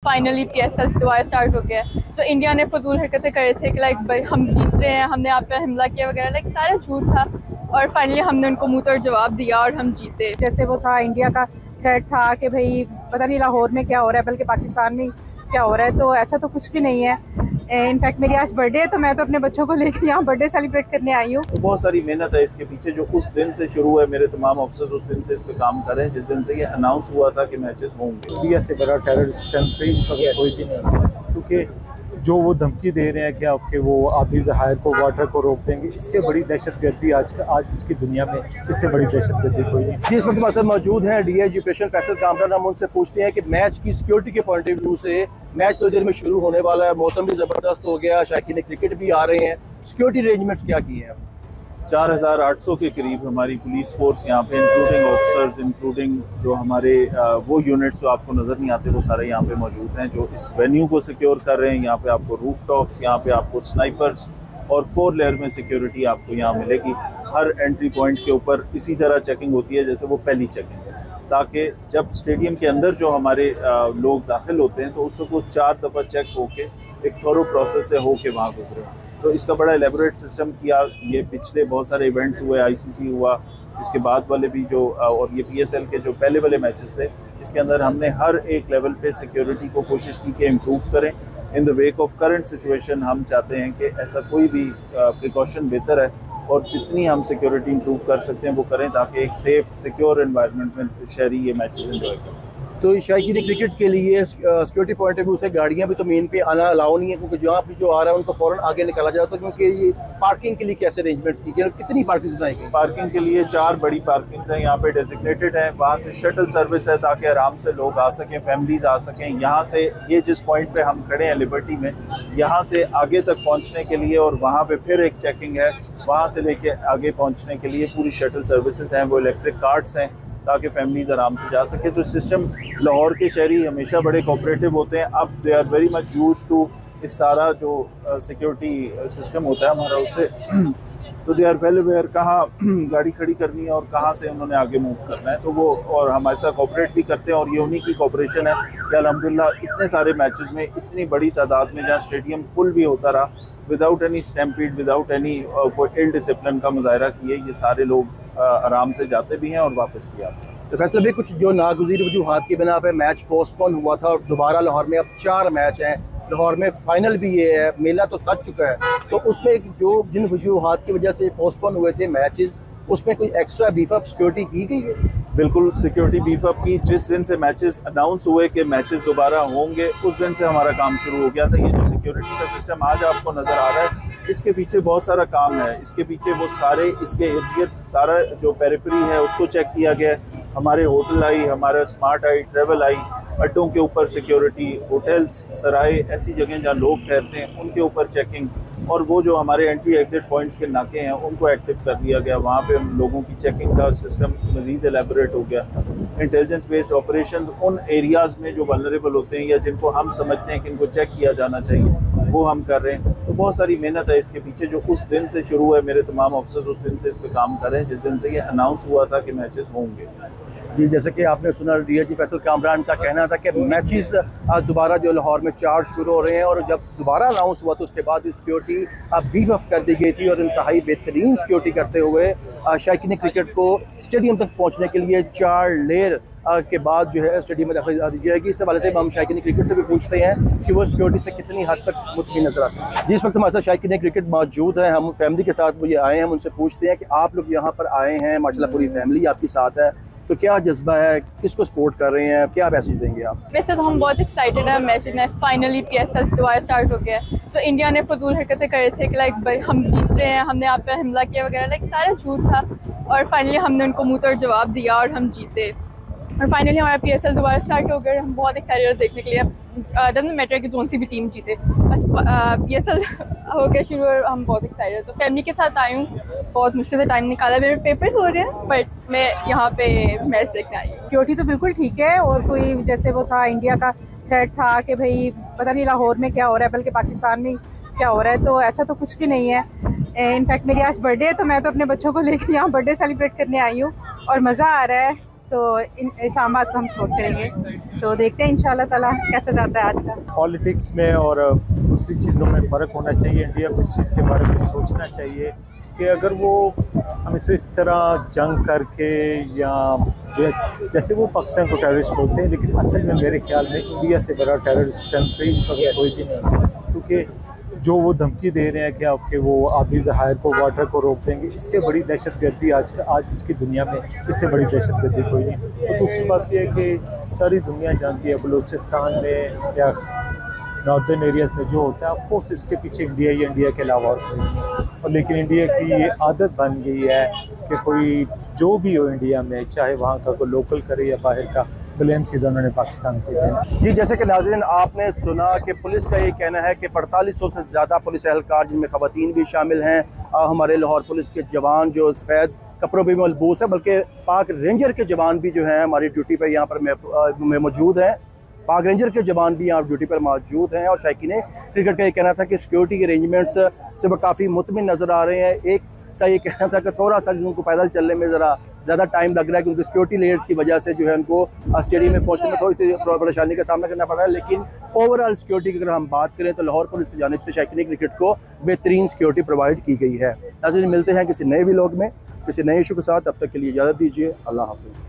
Finally PSL दोबारा start हो गया है। तो इंडिया ने फजूल हरकतें करे थे कि लाइक हम जीत रहे हैं, हमने आप पे हमला किया वगैरह, लाइक सारा झूठ था। और फाइनली हमने उनको मुंह तोड़ जवाब दिया और हम जीते। जैसे वो था इंडिया का थ्रेट था कि भाई पता नहीं लाहौर में क्या हो रहा है, बल्कि पाकिस्तान में क्या हो रहा है, तो ऐसा तो कुछ भी नहीं है। इनफैक्ट मेरी आज बर्थडे है, तो मैं तो अपने बच्चों को लेकर यहाँ बर्थडे सेलिब्रेट करने आई हूँ। तो बहुत सारी मेहनत है इसके पीछे, जो उस दिन से शुरू है। मेरे तमाम अफसर्स उस दिन से इस पे काम कर रहे हैं जिस दिन से ये अनाउंस हुआ था कि मैचेस होंगे। इंडिया से बड़ा टेररिस्ट कंट्री इस वक्त कोई भी नहीं, क्योंकि जो वो धमकी दे रहे हैं कि आपके वो आबी ज़खायर को, वाटर को रोक देंगे, इससे बड़ी दहशतगर्दी आज की दुनिया में इससे बड़ी दहशतगर्दी कोई नहीं। जिस वक्त हमारे साथ मौजूद हैं DIG ऑपरेशन फैसल कामरान, हम उनसे पूछते हैं कि मैच की सिक्योरिटी के पॉइंट ऑफ व्यू से मैच तो देर में शुरू होने वाला है, मौसम भी ज़बरदस्त हो गया, शायकीन क्रिकेट भी आ रहे हैं, सिक्योरिटी अरेंजमेंट्स क्या किए हैं? 4800 के करीब हमारी पुलिस फोर्स यहाँ पे, इंक्लूडिंग ऑफिसर्स, इंक्लूडिंग जो हमारे वो यूनिट्स जो आपको नज़र नहीं आते, वो सारे यहाँ पे मौजूद हैं जो इस वेन्यू को सिक्योर कर रहे हैं। यहाँ पे आपको रूफ टॉप्स, यहाँ पे आपको स्नाइपर्स और 4 लेयर में सिक्योरिटी आपको यहाँ मिलेगी। हर एंट्री पॉइंट के ऊपर इसी तरह चेकिंग होती है जैसे वो पहली चेकिंग है, ताकि जब स्टेडियम के अंदर जो हमारे लोग दाखिल होते हैं तो उसको 4 दफ़ा चेक होके एक थोरो प्रोसेस से होके वहाँ गुजरे। तो इसका बड़ा एलेबोरेट सिस्टम किया। ये पिछले बहुत सारे इवेंट्स हुए, ICC हुआ, इसके बाद वाले भी जो और ये PSL के जो पहले वाले मैचेस थे, इसके अंदर हमने हर एक लेवल पे सिक्योरिटी को कोशिश की कि इम्प्रूव करें। In the wake of current situation हम चाहते हैं कि ऐसा कोई भी प्रिकॉशन बेहतर है और जितनी हम सिक्योरिटी इम्प्रूव कर सकते हैं वो करें, ताकि एक सेफ सिक्योर एनवायरनमेंट में शहरी ये मैचेस एंजॉय कर सकें। तो शायकीन क्रिकेट के लिए सिक्योरिटी पॉइंट ऑफ व्यू से गाड़ियाँ भी तो मेन पे आना अलाउ नहीं है, क्योंकि जहाँ भी जो आ रहा है उनको फ़ौरन आगे निकाला जाता है। क्योंकि ये पार्किंग के लिए कैसे अरेंजमेंट्स की गई, कितनी पार्किंग बनाई गई? पार्किंग के लिए 4 बड़ी पार्किंग्स हैं यहाँ पे डेजिग्नेटेड है। वहाँ से शटल सर्विस है ताकि आराम से लोग आ सकें, फैमिलीज आ सकें। यहाँ से ये जिस पॉइंट पे हम खड़े हैं लिबर्टी में, यहाँ से आगे तक पहुँचने के लिए और वहाँ पे फिर एक चेकिंग है, वहाँ से लेके आगे पहुँचने के लिए पूरी शटल सर्विसेज हैं, वो इलेक्ट्रिक कार्ट्स हैं ताकि फैमिलीज आराम से जा सके। तो सिस्टम, लाहौर के शहरी हमेशा बड़े कोऑपरेटिव होते हैं। अब they are very much used to इस सारा जो सिक्योरिटी सिस्टम होता है हमारा, उससे तो दे आर वेल अवेयर कहाँ गाड़ी खड़ी करनी है और कहाँ से उन्होंने आगे मूव करना है। तो वो और हमारे साथ कोऑपरेट भी करते हैं और ये उन्हीं की कोऑपरेशन है कि अल्हम्दुलिल्लाह इतने सारे मैचेस में इतनी बड़ी तादाद में जहाँ स्टेडियम फुल भी होता रहा, without any stampede, without any कोई इल डिसिप्लिन का मुजाहरा किए, ये सारे लोग आराम से जाते भी हैं और वापस भी आते हैं। तो फैसला भी कुछ जो नागुज़ीर वजूहात की बिना पे मैच पोस्टपोन हुआ था और दोबारा लाहौर में अब 4 मैच हैं, लाहौर में फाइनल भी ये है, मेला तो सज चुका है, तो उसमें जो जिन वजूहात की वजह से पोस्टपोन हुए थे मैचेस, उसमें कोई एक्स्ट्रा बीफ अप सिक्योरिटी की गई है? बिल्कुल सिक्योरिटी बीफ अप की। जिस दिन से मैचेस अनाउंस हुए कि मैचेस दोबारा होंगे, उस दिन से हमारा काम शुरू हो गया था। ये जो सिक्योरिटी का सिस्टम आज आपको नज़र आ रहा है, इसके पीछे बहुत सारा काम है। इसके पीछे वो सारे, इसके इर्द गिर्द सारा जो पेरिफेरी है उसको चेक किया गया है। हमारे होटल आई, हमारा स्मार्ट आई, ट्रेवल आई, अड्डों के ऊपर सिक्योरिटी, होटल्स, सराय, ऐसी जगह जहाँ लोग ठहरते हैं उनके ऊपर चेकिंग, और वो जो हमारे एंट्री एग्जिट पॉइंट्स के नाके हैं उनको एक्टिव कर दिया गया। वहाँ पे हम लोगों की चेकिंग का सिस्टम मज़ीद एलेबोरेट हो गया। इंटेलिजेंस बेस्ड ऑपरेशन उन एरियाज़ में जो वल्नरेबल होते हैं या जिनको हम समझते हैं कि इनको चेक किया जाना चाहिए, वो हम कर रहे हैं। तो बहुत सारी मेहनत है इसके पीछे, जो उस दिन से शुरू है। मेरे तमाम अफसर्स उस दिन से इस पे काम कर रहे हैं जिस दिन से ये अनाउंस हुआ था कि मैचेस होंगे। जी, जैसे कि आपने सुना DIG फैसल कामरान का कहना था कि मैचेस दोबारा जो लाहौर में 4 शुरू हो रहे हैं, और जब दोबारा अनाउंस हुआ तो उसके बाद सिक्योरिटी बीफ अप कर दी गई थी और इंतहाई बेहतरीन सिक्योरिटी करते हुए शायकीन क्रिकेट को स्टेडियम तक पहुँचने के लिए 4 लेयर के बाद जो है स्टेडियम में दाखिल दी जाएगी। इस हवाले से हम शायकीन क्रिकेट से भी पूछते हैं कि वो सिक्योरिटी से कितनी हद तक मुतमिन नजर आते हैं। जिस वक्त हमारे साथ शायकीन क्रिकेट मौजूद हैं, हम फैमिली के साथ वो ये आए हैं, हम उनसे पूछते हैं कि आप लोग यहाँ पर आए हैं, माशाल्लाह पूरी फैमिली आपके साथ है, तो क्या जज्बा है, किसको सपोर्ट कर रहे हैं, क्या मैसेज देंगे आप? वैसे तो हम बहुत एक्साइटेड हैं मैच में, फाइनली PSL दोबारा स्टार्ट हो गया है। तो इंडिया ने फजूल हरकतें करे थे कि लाइक हम जीत रहे हैं, हमने आप पे हमला किया वगैरह, लाइक सारा झूठ था। और फाइनली हमने उनको मुंह तोड़ जवाब दिया और हम जीते। और फाइनली हमारा PSL दोबारा स्टार्ट हो गया। हम बहुत एक्साइटेड देखने के लिए। डजंट मैटर कि कौन सी भी टीम जीते, बस PSL हो गया शुरू और हम बहुत एक्साइटेड। तो फैमिली के साथ आई हूँ, बहुत मुश्किल से टाइम निकाला, मेरे पेपर्स हो रहे हैं, बट मैं यहाँ पे मैच देखने आई हूँ। सिक्योरिटी तो बिल्कुल ठीक है, और कोई जैसे वो था इंडिया का थ्रेट था कि भाई पता नहीं लाहौर में क्या हो रहा है, बल्कि पाकिस्तान में क्या हो रहा है, तो ऐसा तो कुछ भी नहीं है। इनफैक्ट मेरी आज बर्थडे है, तो मैं तो अपने बच्चों को लेकर यहाँ बर्थडे सेलिब्रेट करने आई हूँ और मज़ा आ रहा है। तो इस्लामाबाद को हम सपोर्ट करेंगे। तो देखते हैं इंशाल्लाह ताला कैसा जाता है आज का। पॉलिटिक्स में और दूसरी चीज़ों में फ़र्क होना चाहिए। इंडिया को इस चीज़ के बारे में सोचना चाहिए कि अगर वो हम इसको इस तरह जंग करके या जो जैसे वो पाकिस्तान को टेररिस्ट बोलते हैं, लेकिन असल में मेरे ख्याल में इंडिया से बड़ा टेररिस्ट कंट्री कोई भी नहीं, क्योंकि जो वो धमकी दे रहे हैं कि आपके वो आबी ज़खायर को, वाटर को रोक देंगे, इससे बड़ी दहशतगर्दी आज की दुनिया में इससे बड़ी दहशतगर्दी कोई नहीं। और दूसरी बात यह है कि सारी दुनिया जानती है बलूचिस्तान में या नॉर्दर्न एरियाज़ में जो होता है, आपको इसके पीछे इंडिया के अलावा और कोई नहीं। और लेकिन इंडिया की ये आदत बन गई है कि कोई जो भी हो इंडिया में, चाहे वहाँ का कोई लोकल करे या बाहर का, ब्लेम सीधा उन्होंने पाकिस्तान को दिया। जी, जैसे कि नाज़रीन आपने सुना कि पुलिस का ये कहना है कि 4500 से ज़्यादा पुलिस एहलकार, जिनमें ख़वातीन भी शामिल हैं, हमारे लाहौर पुलिस के जवान जो सफ़ेद कपड़ों में मलबूस है, बल्कि पाक रेंजर के जवान भी जो हैं हमारी ड्यूटी पर यहाँ पर मौजूद हैं। पाक रेंजर के जवान भी यहाँ ड्यूटी पर मौजूद हैं। और शायकीन क्रिकेट का ये कहना था कि सिक्योरिटी के अरेंजमेंट्स से वो काफ़ी मुतमिन नज़र आ रहे हैं। एक का ये कहना था कि थोड़ा सा उनको पैदल चलने में ज़रा ज़्यादा टाइम लग रहा है, क्योंकि सिक्योरिटी लेयर्स की वजह से जो है उनको स्टेडियम में पहुंचने में थोड़ी सी परेशानी का सामना करना पड़ रहा है। लेकिन ओवरऑल सिक्योरिटी की अगर हम बात करें तो लाहौर पुलिस की जानिब से शायकीन क्रिकेट को बेहतरीन सिक्योरिटी प्रोवाइड की गई है। नाज़रीन, मिलते हैं किसी नए व्लॉग में किसी नए इशू के साथ। अब तक के लिए इजाज़त दीजिए। अल्लाह हाफ़िज़।